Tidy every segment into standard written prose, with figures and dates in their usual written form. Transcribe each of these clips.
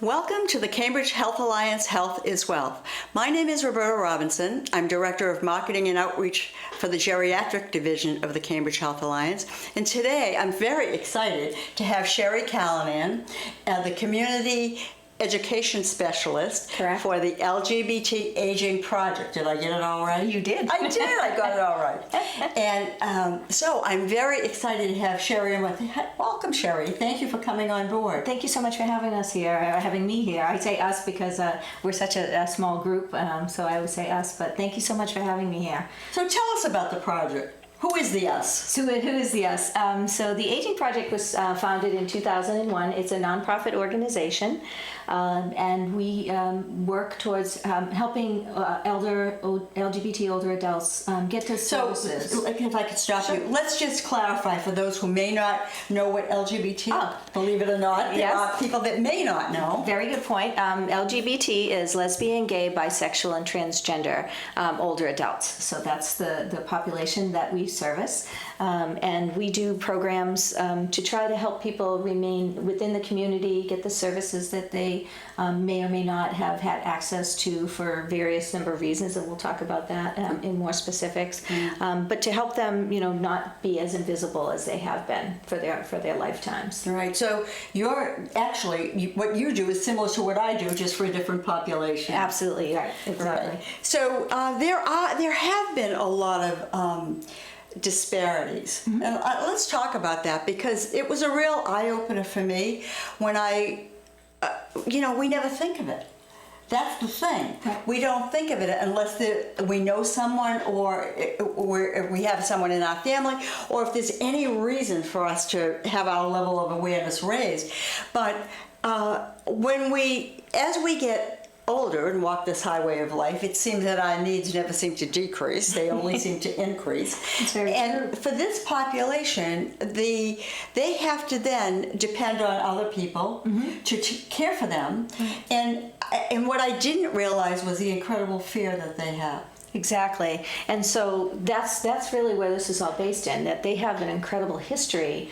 Welcome to the Cambridge Health Alliance Health is Wealth. My name is Roberta Robinson. I'm Director of Marketing and Outreach for the Geriatric Division of the Cambridge Health Alliance. And today I'm very excited to have Sherry Callanan, the Community Education Specialist Correct. for the LGBT Aging Project. Did I get it all right? You did. I did. I got it all right. And so I'm very excited to have Sherry on with. Welcome, Sherry. Thank you for coming on board. Thank you so much for having us here, or having me here. I say us because we're such a small group, so I would say us, but thank you so much for having me here. So tell us about the project. Who is the us? So who is the us? So the Aging Project was founded in 2001. It's a nonprofit organization, and we work towards helping LGBT older adults get to services. So, if I could stop you, let's just clarify for those who may not know what LGBT, believe it or not, there are people that may not know. Very good point. LGBT is lesbian, gay, bisexual, and transgender older adults. So that's the population that we service, and we do programs to try to help people remain within the community, get the services that they may or may not have had access to for various number of reasons, and we'll talk about that in more specifics. But to help them, not be as invisible as they have been for their lifetimes. Right. So what you do is similar to what I do, just for a different population. Absolutely. Right. Exactly. Right. So there have been a lot of disparities. Mm-hmm. And let's talk about that, because it was a real eye-opener for me when we never think of it. That's the thing. Right. We don't think of it unless we know someone, or we have someone in our family, or if there's any reason for us to have our level of awareness raised. But as we get older and walk this highway of life, it seems that our needs never seem to decrease. They only seem to increase. And for this population, they have to then depend on other people to care for them. And what I didn't realize was the incredible fear that they have. Exactly. And so that's really where this is all based in, that they have an incredible history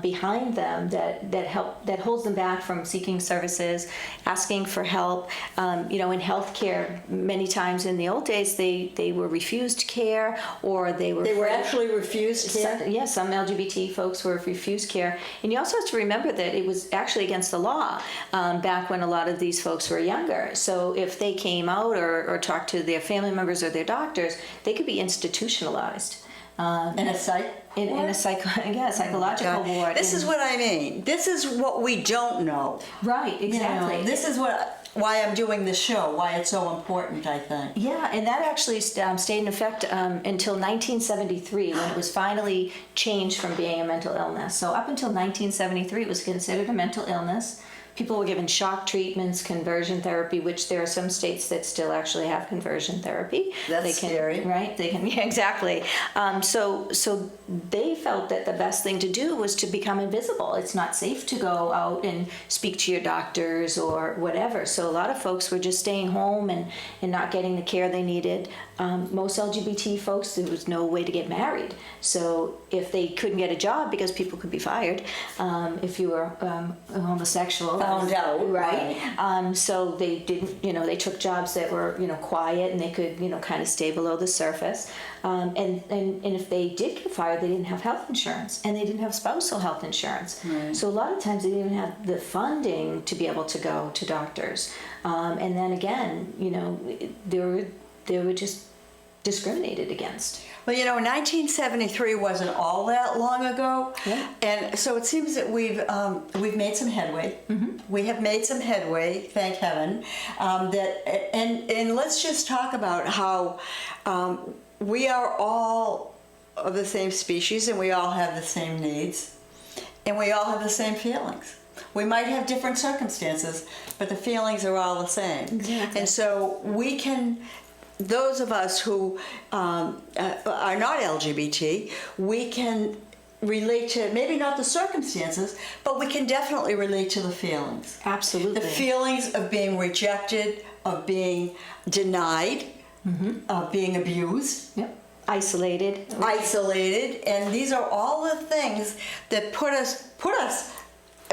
behind them that holds them back from seeking services, asking for help. In healthcare, many times in the old days, they were refused care, or they were actually refused care? Yes, some LGBT folks were refused care. And you also have to remember that it was actually against the law back when a lot of these folks were younger. So if they came out or talked to their family members or their doctors, they could be institutionalized in a psychological ward. This is what I mean. This is what we don't know. Right, exactly. This is why I'm doing this show, why it's so important, I think. Yeah, and that actually stayed in effect until 1973, when it was finally changed from being a mental illness. So up until 1973, it was considered a mental illness. People were given shock treatments, conversion therapy, which there are some states that still actually have conversion therapy. That's scary. Right? They can, yeah, exactly. So they felt that the best thing to do was to become invisible. It's not safe to go out and speak to your doctors or whatever. So a lot of folks were just staying home and not getting the care they needed. Most LGBT folks, there was no way to get married. So if they couldn't get a job, because people could be fired if you were homosexual. Found out. Right. So they didn't, they took jobs that were, quiet, and they could, kind of stay below the surface. And if they did get fired, they didn't have health insurance, and they didn't have spousal health insurance. Right. So a lot of times they didn't even have the funding to be able to go to doctors. And then again, they were just discriminated against. Well, 1973 wasn't all that long ago, and so it seems that we've made some headway. Mm-hmm. We have made some headway, thank heaven. And let's just talk about how we are all of the same species, and we all have the same needs, and we all have the same feelings. We might have different circumstances, but the feelings are all the same. Exactly. And so we can. Those of us who are not LGBT, we can relate to, maybe not the circumstances, but we can definitely relate to the feelings. Absolutely. The feelings of being rejected, of being denied, of being abused. Yep. Isolated. And these are all the things that put us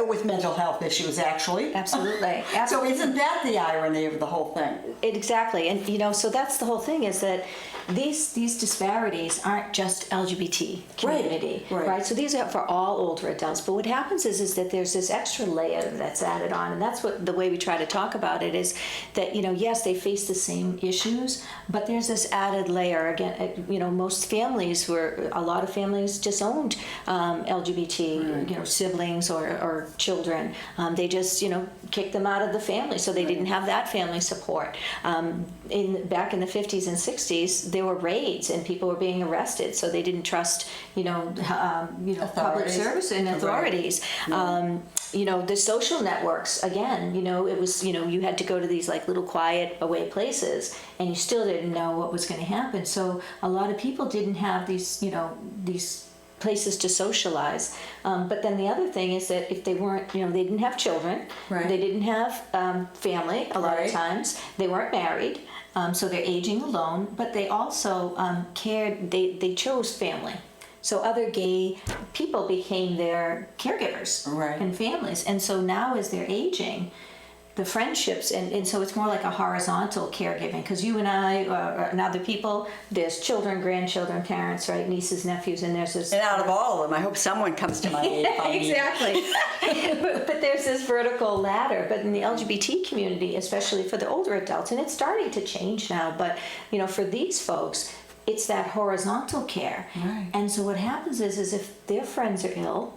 with mental health issues, actually. Absolutely. So isn't that the irony of the whole thing? Exactly. And, so that's the whole thing, is that these disparities aren't just LGBT community, right? So these are for all older adults. But what happens is that there's this extra layer that's added on, and that's what the way we try to talk about it is that, yes, they face the same issues, but there's this added layer. Again, most families a lot of families disowned LGBT, siblings or children. They just, kicked them out of the family, so they didn't have that family support. Back in the 50s and 60s, there were raids and people were being arrested, so they didn't trust, public service and authorities. The social networks, again, it was, you had to go to these like little quiet away places, and you still didn't know what was going to happen. So a lot of people didn't have these places to socialize. But then the other thing is that if they weren't, they didn't have children, they didn't have family a lot of times, they weren't married, so they're aging alone, but they also cared, they chose family. So other gay people became their caregivers and families. And so now as they're aging, the friendships, and so it's more like a horizontal caregiving, because you and I and other people, there's children, grandchildren, parents, right, nieces, nephews, and there's this. And out of all of them, I hope someone comes to my aid. Exactly. but there's this vertical ladder. But in the LGBT community, especially for the older adults, and it's starting to change now, but for these folks, it's that horizontal care. And so what happens is if their friends are ill,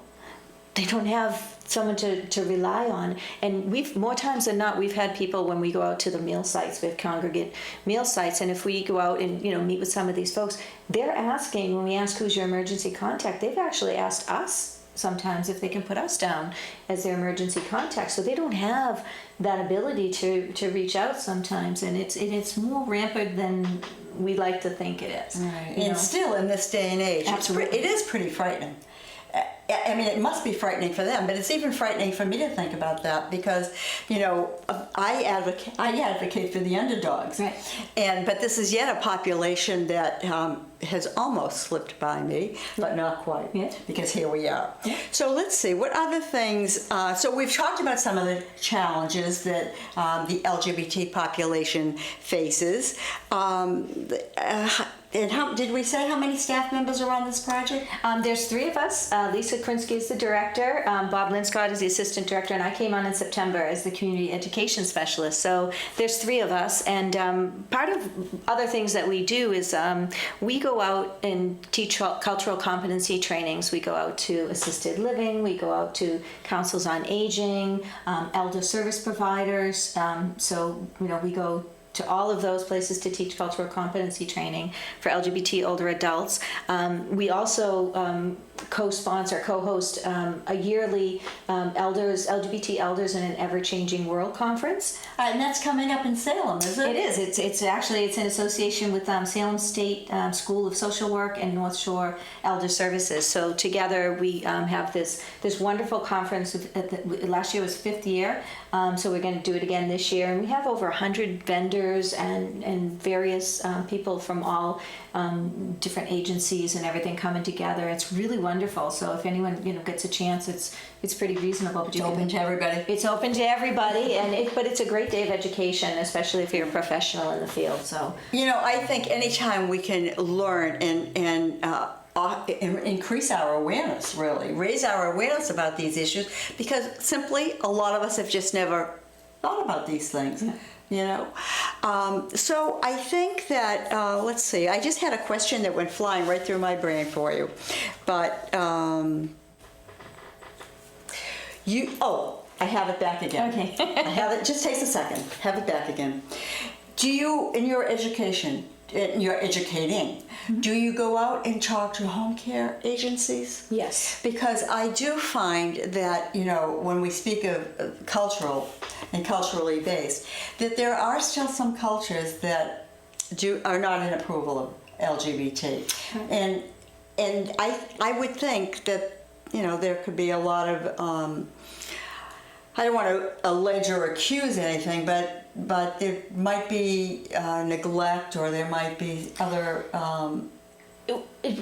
they don't have someone to rely on. And more times than not, we've had people, when we go out to the meal sites, we have congregate meal sites, and if we go out and meet with some of these folks, they're asking, when we ask who's your emergency contact, they've actually asked us sometimes if they can put us down as their emergency contact. So they don't have that ability to reach out sometimes, and it's more rampant than we like to think it is. And still in this day and age, it is pretty frightening. I mean, it must be frightening for them, but it's even frightening for me to think about that, because, I advocate for the underdogs, but this is yet a population that has almost slipped by me, but not quite, because here we are. So let's see, what other things, so we've talked about some of the challenges that the LGBT population faces. And did we say how many staff members are on this project? There's 3 of us. Lisa Krinsky is the director. Bob Linscott is the assistant director, and I came on in September as the community education specialist. So there's 3 of us, and part of other things that we do is we go out and teach cultural competency trainings. We go out to assisted living. We go out to councils on aging, elder service providers. So we go to all of those places to teach cultural competency training for LGBT older adults. We also co-host a yearly LGBT Elders in an Ever-Changing World conference. And that's coming up in Salem, is it? It is. It's in association with Salem State School of Social Work and North Shore Elder Services. So together we have this wonderful conference. Last year was 5th year, so we're going to do it again this year. And we have over 100 vendors and various people from all different agencies and everything coming together. It's really wonderful. So if anyone gets a chance, it's pretty reasonable. But it's open to everybody. It's open to everybody, but it's a great day of education, especially if you're a professional in the field. So I think anytime we can learn and increase our awareness, really raise our awareness about these issues, because simply a lot of us have just never thought about these things. So I think that, let's see, I just had a question that went flying right through my brain for you, but I have it back again. Okay. I have it, just takes a second, have it back again. Do you, in your education, you're educating, do you go out and talk to home care agencies? Yes. Because I do find that, when we speak of cultural and culturally based, that there are still some cultures that are not in approval of LGBT. And I would think that, there could be a lot of, I don't want to allege or accuse anything, but there might be neglect, or there might be other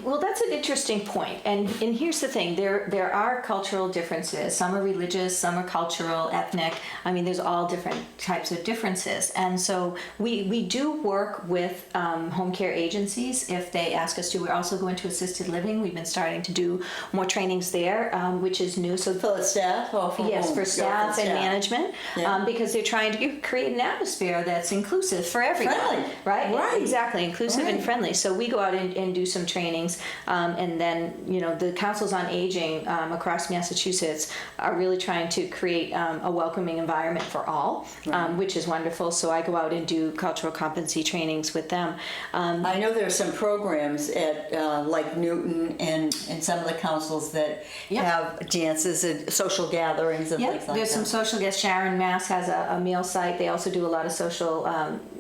Well, that's an interesting point. And here's the thing, there are cultural differences. Some are religious, some are cultural, ethnic. I mean, there's all different types of differences. And so we do work with home care agencies if they ask us to. We're also going to assisted living. We've been starting to do more trainings there, which is new. So For the staff or for yes, whom? for staff and management, Yeah. because they're trying to create an atmosphere that's inclusive for everyone. Friendly. Right? Right. Exactly, inclusive and Right. friendly. So we go out and do some trainings, and then the councils on aging across Massachusetts are really trying to create a welcoming environment for all, which is wonderful. So I go out and do cultural competency trainings with them. I know there are some programs at like Newton and some of the councils that Yep. have dances and social gatherings and Yeah, things like there's some that. social guests. Sharon Mass has a meal site. They also do a lot of social.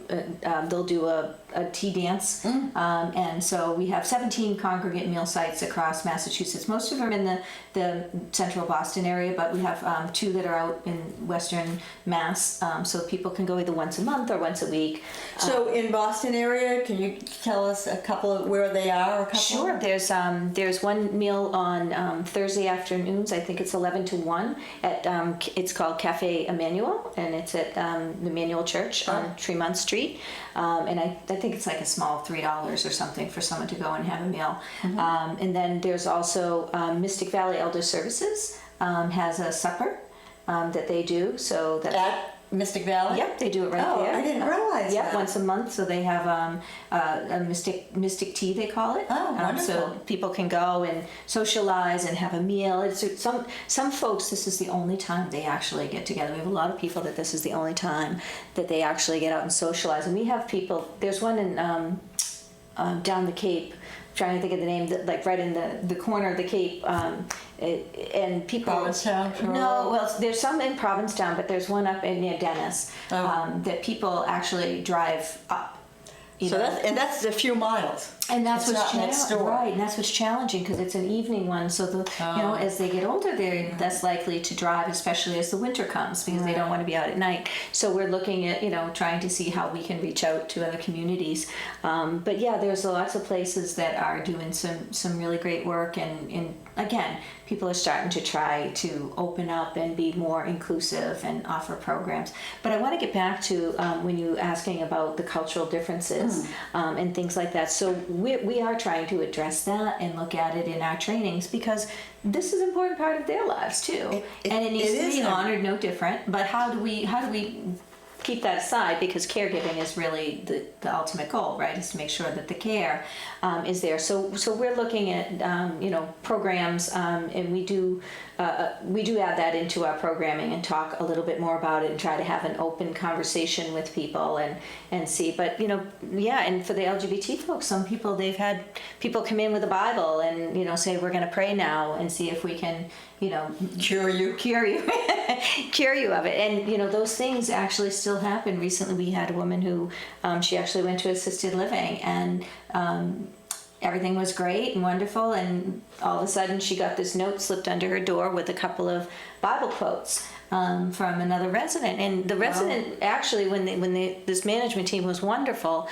They'll do a tea dance, and so we have 17 congregate meal sites across Massachusetts. Most of them in the central Boston area, but we have 2 that are out in western Mass, so people can go either once a month or once a week. So in Boston area, can you tell us a couple of where they are? Or a couple? Sure. There's one meal on Thursday afternoons. I think it's 11 to 1 at it's called Cafe Emmanuel, and it's at the Emmanuel Church on Tremont Street. And I think it's like a small $3 or something for someone to go and have a meal. And then there's also Mystic Valley Elder Services has a supper that they do. So that At Mystic Valley? Yep, they do it right Oh, there. I didn't realize Yep, that. once a month. So they have a mystic tea, they call it. Oh, wonderful. So people can go and socialize and have a meal. It's some folks, this is the only time they actually get together. We have a lot of people that this is the only time that they actually get out and socialize. And we have people. There's one in down the Cape. Trying to think of the name, like right in the corner of the Cape, and people. Provincetown? No, well, there's some in Provincetown, but there's one up in near Dennis that people actually drive up. You know. That's a few miles. And that's It's what's not next door. right, and that's what's challenging because it's an evening one. So as they get older, they're less likely to drive, especially as the winter comes, because they don't want to be out at night. So we're looking at trying to see how we can reach out to other communities. But yeah, there's lots of places that are doing some really great work, and again, people are starting to try to open up and be more inclusive and offer programs. But I want to get back to when you were asking about the cultural differences and things like that. So we are trying to address that and look at it in our trainings because this is an important part of their lives too, and it needs to be honored no different. But how do we keep that aside, because caregiving is really the ultimate goal, right? Is to make sure that the care is there. So we're looking at programs, and we do add that into our programming and talk a little bit more about it and try to have an open conversation with people and see. But and for the LGBT folks, some people, they've had people come in with a Bible and say we're going to pray now and see if we can cure you of it. And those things actually still happen. Recently we had a woman who she actually went to assisted living, and everything was great and wonderful, and all of a sudden she got this note slipped under her door with a couple of Bible quotes from another resident. And the resident actually, when this management team was wonderful,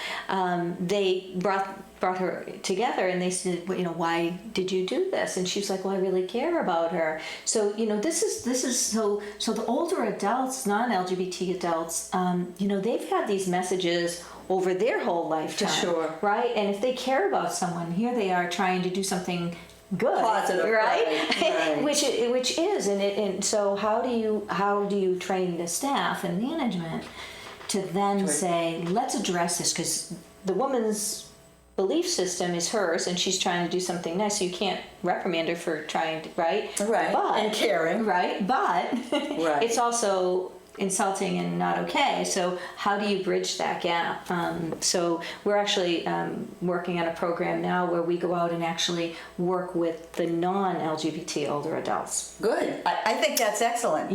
they brought her together and they said, why did you do this? And she's like, well, I really care about her. So this is so the older adults, non-LGBT adults, they've had these messages over their whole lifetime. For sure. Right? And if they care about someone, here they are trying to do something good, positive, right. which is, and so how do you train the staff and management to then say, let's address this, because the woman's belief system is hers and she's trying to do something nice, so you can't reprimand her for trying to, right, but, and caring, right, but right. It's also insulting and not okay. So how do you bridge that gap? So we're actually working on a program now where we go out and actually work with the non-LGBT older adults. Good. I think that's excellent.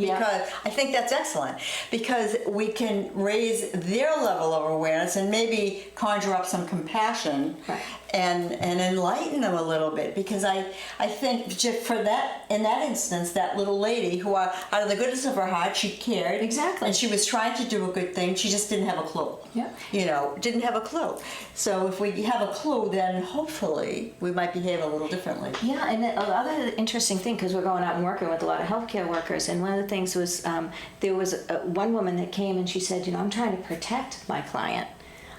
Because we can raise their level of awareness and maybe conjure up some compassion. Right. And enlighten them a little bit, because I think just for that, in that instance, that little lady who out of the goodness of her heart, she cared. Exactly. And she was trying to do a good thing. She just didn't have a clue. Yeah. Didn't have a clue. So if we have a clue, then hopefully we might behave a little differently. Yeah, and the other interesting thing, because we're going out and working with a lot of healthcare workers, and one of the things was there was one woman that came and she said, I'm trying to protect my client.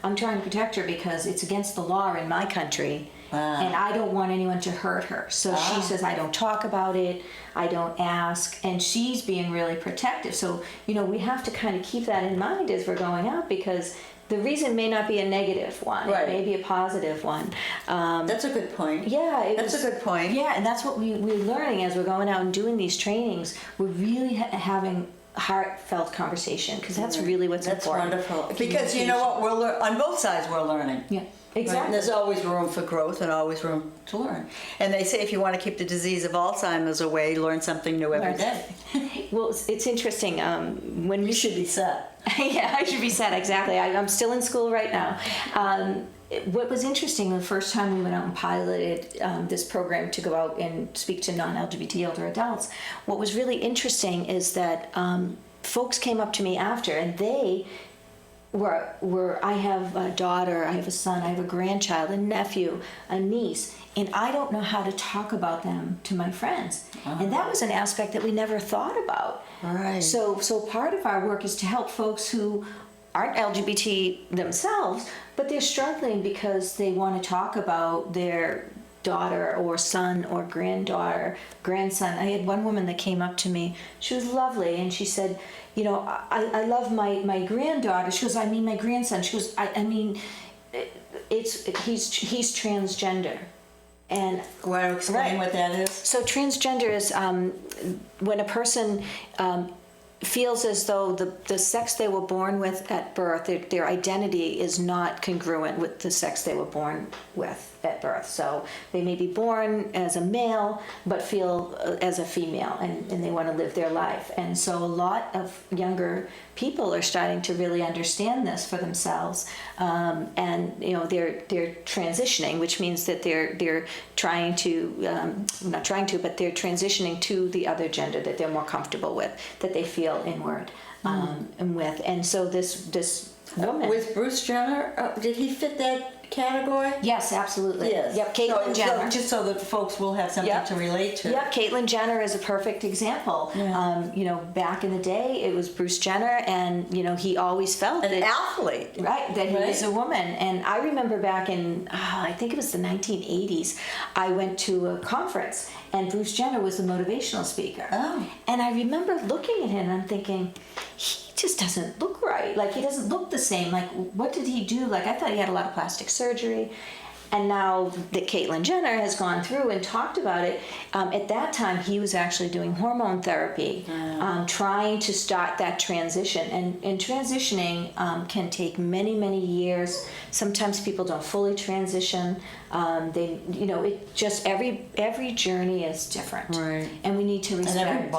I'm trying to protect her because it's against the law in my country. And I don't want anyone to hurt her. So she says, I don't talk about it, I don't ask, and she's being really protective. So, we have to kind of keep that in mind as we're going out, because the reason may not be a negative one. Right. It may be a positive one. That's a good point. Yeah. That's a good point. Yeah, and that's what we're learning as we're going out and doing these trainings. We're really having heartfelt conversation, because that's really what's important. That's wonderful. Because you know what, we're on both sides we're learning. Yeah. Exactly. Right? And there's always room for growth and always room to learn. And they say if you want to keep the disease of Alzheimer's away, learn something new every day. Well, it's interesting. When You should be set. Yeah, I should be set, exactly. I'm still in school right now. What was interesting, the first time we went out and piloted this program to go out and speak to non-LGBT older adults, what was really interesting is that folks came up to me after, and they were I have a daughter, I have a son, I have a grandchild, a nephew, a niece, and I don't know how to talk about them to my friends. And that was an aspect that we never thought about. Right. So part of our work is to help folks who aren't LGBT themselves, but they're struggling because they want to talk about their daughter or son or granddaughter, grandson. I had one woman that came up to me. She was lovely, and she said, I love my granddaughter. She goes, I mean my grandson. She goes, I mean, he's transgender. And want to explain what that is? So transgender is when a person feels as though the sex they were born with at birth, their identity is not congruent with the sex they were born with at birth. So they may be born as a male but feel as a female, and they want to live their life. And so a lot of younger people are starting to really understand this for themselves, and they're transitioning, which means that they're trying to not trying to, but they're transitioning to the other gender that they're more comfortable with, that they feel inward and with. And so this woman with Bruce Jenner, did he fit that category? Yes, absolutely. Yes. Yep, Caitlyn Jenner. Just so that folks will have something to relate to. Yep, Caitlyn Jenner is a perfect example. Yeah. Back in the day, it was Bruce Jenner, and he always felt an athlete, right? That he was a woman. And I remember back in I think it was the 1980s, I went to a conference, and Bruce Jenner was the motivational speaker. Oh. And I remember looking at him and I'm thinking, he just doesn't look right. Like, he doesn't look the same. Like, what did he do? Like, I thought he had a lot of plastic surgery. And now that Caitlyn Jenner has gone through and talked about it, at that time he was actually doing hormone therapy, trying to start that transition. And transitioning can take many, many years. Sometimes people don't fully transition. It just every journey is different, right? And we need to respect.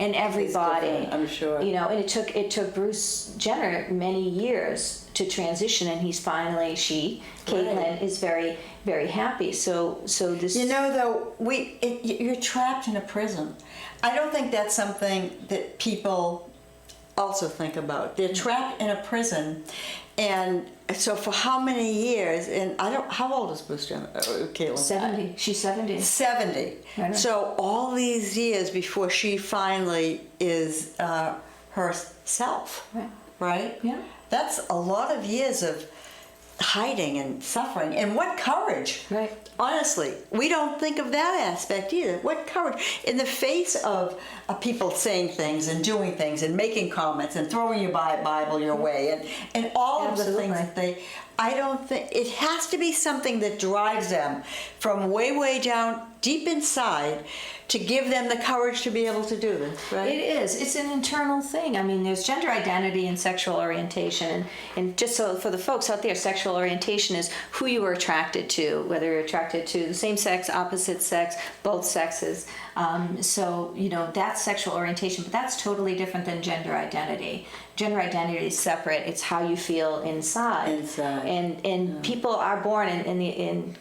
And every body, I'm sure. And it took Bruce Jenner many years to transition, and he's finally Caitlyn is very, very happy. So this. Though you're trapped in a prison. I don't think that's something that people also think about. They're trapped in a prison, and so for how many years? And how old is Bruce Jenner? Caitlyn? 70. She's 70. 70. So all these years before she finally is herself, right? Yeah. That's a lot of years of hiding and suffering. And what courage. Right. Honestly, we don't think of that aspect either. What courage. In the face of people saying things and doing things and making comments and throwing your Bible your way and all of the things that I don't think, it has to be something that drives them from way, way down deep inside to give them the courage to be able to do this, right? It is. It's an internal thing. I mean, there's gender identity and sexual orientation. And just so for the folks out there, sexual orientation is who you are attracted to, whether you're attracted to the same sex, opposite sex, both sexes. That's sexual orientation, but that's totally different than gender identity. Gender identity is separate. It's how you feel inside. And people are born in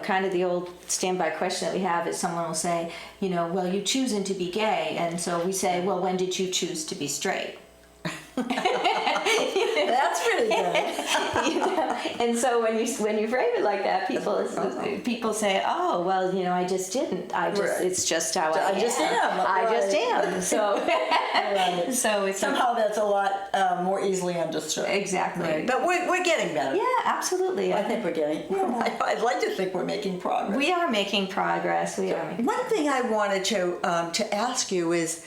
kind of the old standby question that we have is someone will say, well, you choosing to be gay. And so we say, well, when did you choose to be straight? That's pretty good. You know? And so when you frame it like that, people say, "Oh, well, you know, I just didn't. It's just how I just am. I just Right. am." So, Right. so it's Somehow that's a lot more easily understood. exactly. Right. But we're getting better. Yeah, absolutely. I think we're getting. I'd like to think we're making progress. we are making progress. One thing I wanted to ask you is,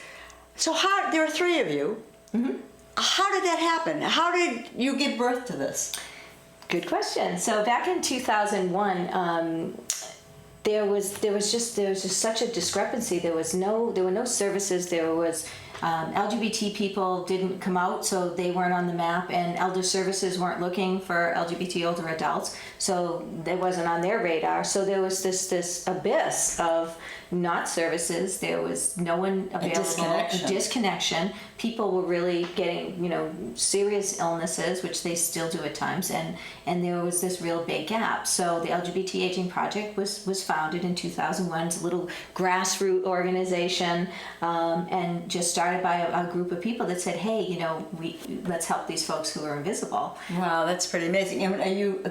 so how there are three of you. Mm-hmm. How did that happen? How did you give birth to this? Good question. So back in 2001, there was just such a discrepancy. There were no services. There was LGBT people didn't come out, so they weren't on the map, and elder services weren't looking for LGBT older adults, so it wasn't on their radar. So there was this abyss of not services. There was no one available. A disconnection. People were really getting, you know, serious illnesses, which they still do at times, and there was this real big gap. So the LGBT Aging Project was founded in 2001. It's a little grassroots organization, and just started by a group of people that said, "Hey, you know, let's help these folks who are invisible." Wow, that's pretty amazing. And are you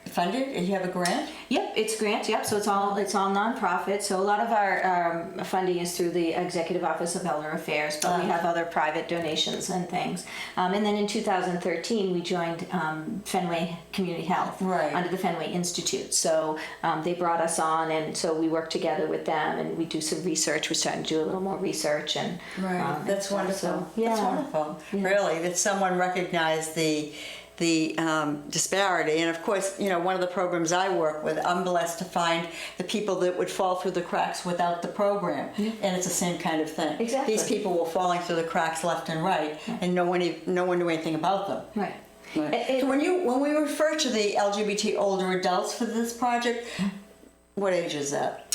funded? Do you have a grant? Yep, it's grants. Yep, so it's all nonprofit. So a lot of our funding is through the Executive Office of Elder Affairs, but we have other private donations and things. And then in 2013, we joined Fenway Community Health under the Fenway Institute. So they brought us on, and so we work together with them, and we do some research. We're starting to do a little more research, and that's wonderful. So, yeah. That's wonderful. Yeah. Really, that someone recognized the disparity. And of course, you know, one of the programs I work with, I'm blessed to find the people that would fall through the cracks without the program. Yeah. And it's the same kind of thing. Exactly. These people were falling through the cracks left and right, and no one knew anything about them. Right. So when we refer to the LGBT older adults for this project, what age is that?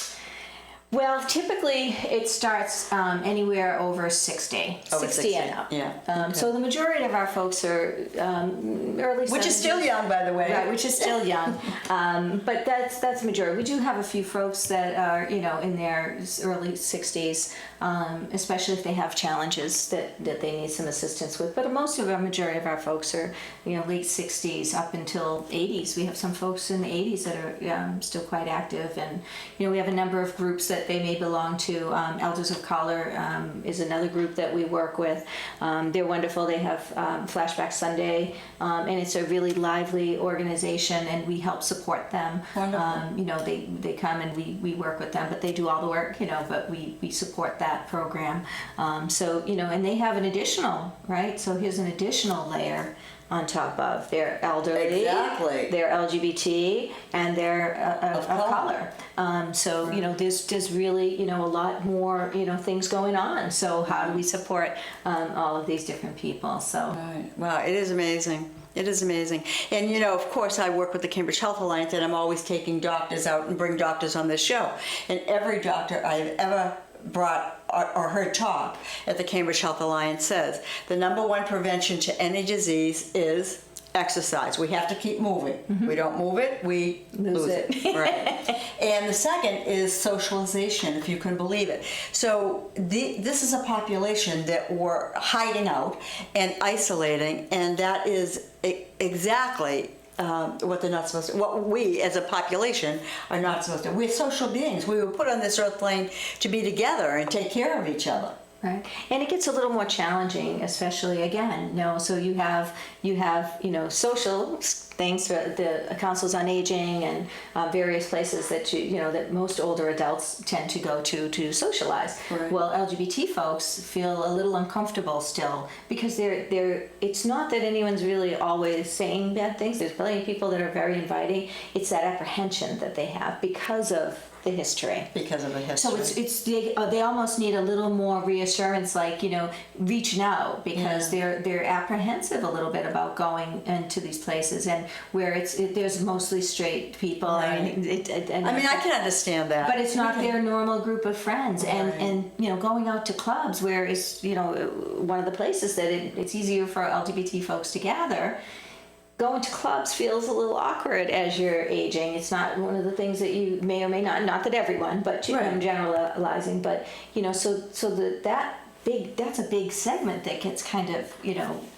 Well, typically it starts anywhere over 60. Over 60 and up. Yeah. Okay. So the majority of our folks are early 70s. Which is still young, by the way. Right, which is still young. But that's the majority. We do have a few folks that are, you know, in their early 60s, especially if they have challenges that they need some assistance with. But most of our majority of our folks are, you know, late 60s up until 80s. We have some folks in the 80s that are still quite active. And, you know, we have a number of groups that they may belong to. Elders of Color is another group that we work with. They're wonderful. They have Flashback Sunday, and it's a really lively organization, and we help support them. Wonderful. You know, they come and we work with them, but they do all the work, you know, but we support that program. So, you know, and they have an additional, right? So here's an additional layer on top of their elderly, their LGBT, and their of color. So, you know, there's really, you know, a lot more, you know, things going on. So how do we support all of these different people? So Right. Wow, it is amazing. It is amazing. And, you know, of course, I work with the Cambridge Health Alliance, and I'm always taking doctors out and bring doctors on this show. And every doctor I've ever brought or heard talk at the Cambridge Health Alliance says the number one prevention to any disease is exercise. We have to keep moving. Mm-hmm. We don't move it, we lose it. Right. And the second is socialization, if you can believe it. So this is a population that we're hiding out and isolating, and that is exactly what they're not supposed to, what we as a population are not supposed to. We're social beings. We were put on this earth plane to be together and take care of each other. Right, and it gets a little more challenging, especially again, you know, so you have you know, social things for the councils on aging and various places that you know that most older adults tend to go to socialize. Right. Well, LGBT folks feel a little uncomfortable still because they're it's not that anyone's really always saying bad things. There's plenty of people that are very inviting. It's that apprehension that they have because of the history. Because of the history. So it's they almost need a little more reassurance, like, you know, reaching out because they're apprehensive a little bit about going into these places, and where there's mostly straight people. Right. I mean, I can understand that. but it's not their normal group of friends, and you know, going out to clubs where it's, you know, one of the places that it's easier for LGBT folks to gather. Going to clubs feels a little awkward as you're aging. It's not one of the things that you may or may not that everyone, but you know, I'm generalizing, but, you know, so that big segment that gets kind of,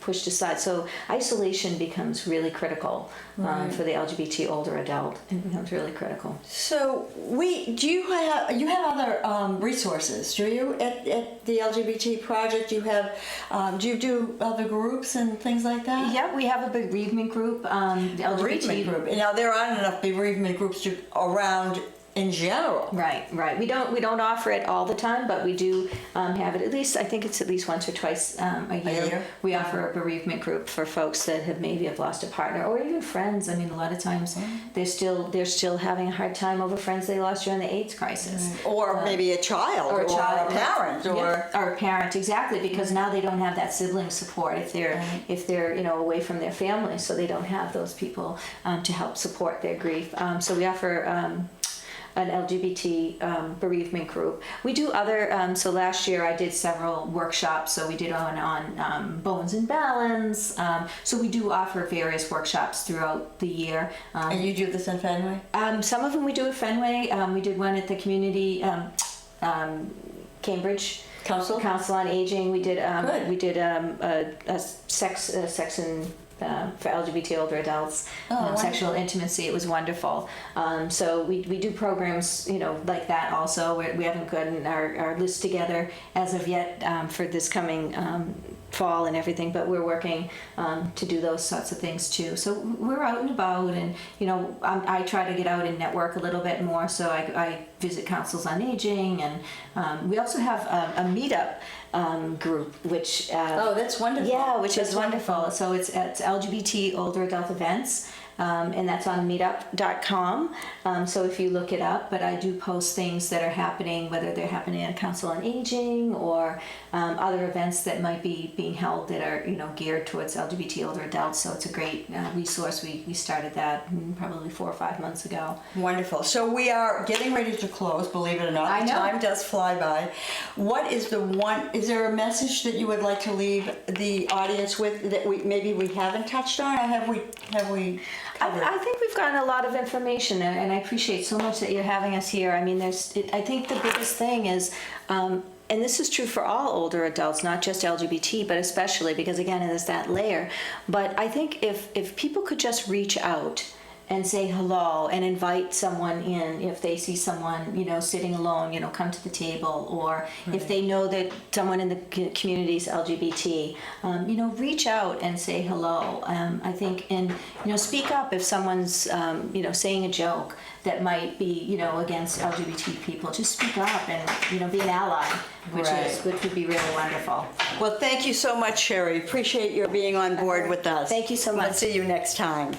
pushed aside. So isolation becomes really critical for the LGBT older adult. It becomes really critical. So you have other resources, do you, at the LGBT project? Do you do other groups and things like that? Yeah, we have a bereavement group. The LGBT Bereavement group. Now there aren't enough bereavement groups around in general. Right. We don't offer it all the time, but we do have it at least. I think it's at least once or twice a year. We offer a bereavement group for folks that have lost a partner or even friends. I mean, a lot of times they're still having a hard time over friends they lost during the AIDS crisis, or maybe a child, or a parent, or a parent, exactly, because now they don't have that sibling support if they're away from their family, so they don't have those people to help support their grief. So we offer an LGBT bereavement group. We do other, so last year I did several workshops, so we did on bones and balance, so we do offer various workshops throughout the year. And you do this in Fenway? Some of them we do at Fenway. We did one at the community, Cambridge Council on Aging. We did a sex and for LGBT older adults, sexual intimacy. It was wonderful. So we do programs, like that also. We haven't gotten our list together as of yet for this coming fall and everything, but we're working to do those sorts of things too. So we're out and about, and I try to get out and network a little bit more. So I visit councils on aging, and we also have a meetup group, which that's wonderful. Yeah, which is wonderful. So it's LGBT older adult events. And that's on meetup.com. So if you look it up, but I do post things that are happening, whether they're happening at Council on Aging or other events that might be being held that are geared towards LGBT older adults. So it's a great resource. We started that probably 4 or 5 months ago. Wonderful. So we are getting ready to close, believe it or not. I know. Time does fly by. What is is there a message that you would like to leave the audience with that maybe we haven't touched on, or have we I think we've gotten a lot of information, and I appreciate so much that you're having us here. I mean, I think the biggest thing is, and this is true for all older adults, not just LGBT, but especially because, again, there's that layer. But I think if people could just reach out and say hello and invite someone in if they see someone sitting alone, come to the table, or if they know that someone in the community is LGBT, reach out and say hello. I think, and speak up if someone's saying a joke that might be against LGBT people. Just speak up and be an ally, which would be really wonderful. Well, thank you so much, Sherry. Appreciate your being on board with us. Thank you so much. We'll see you next time.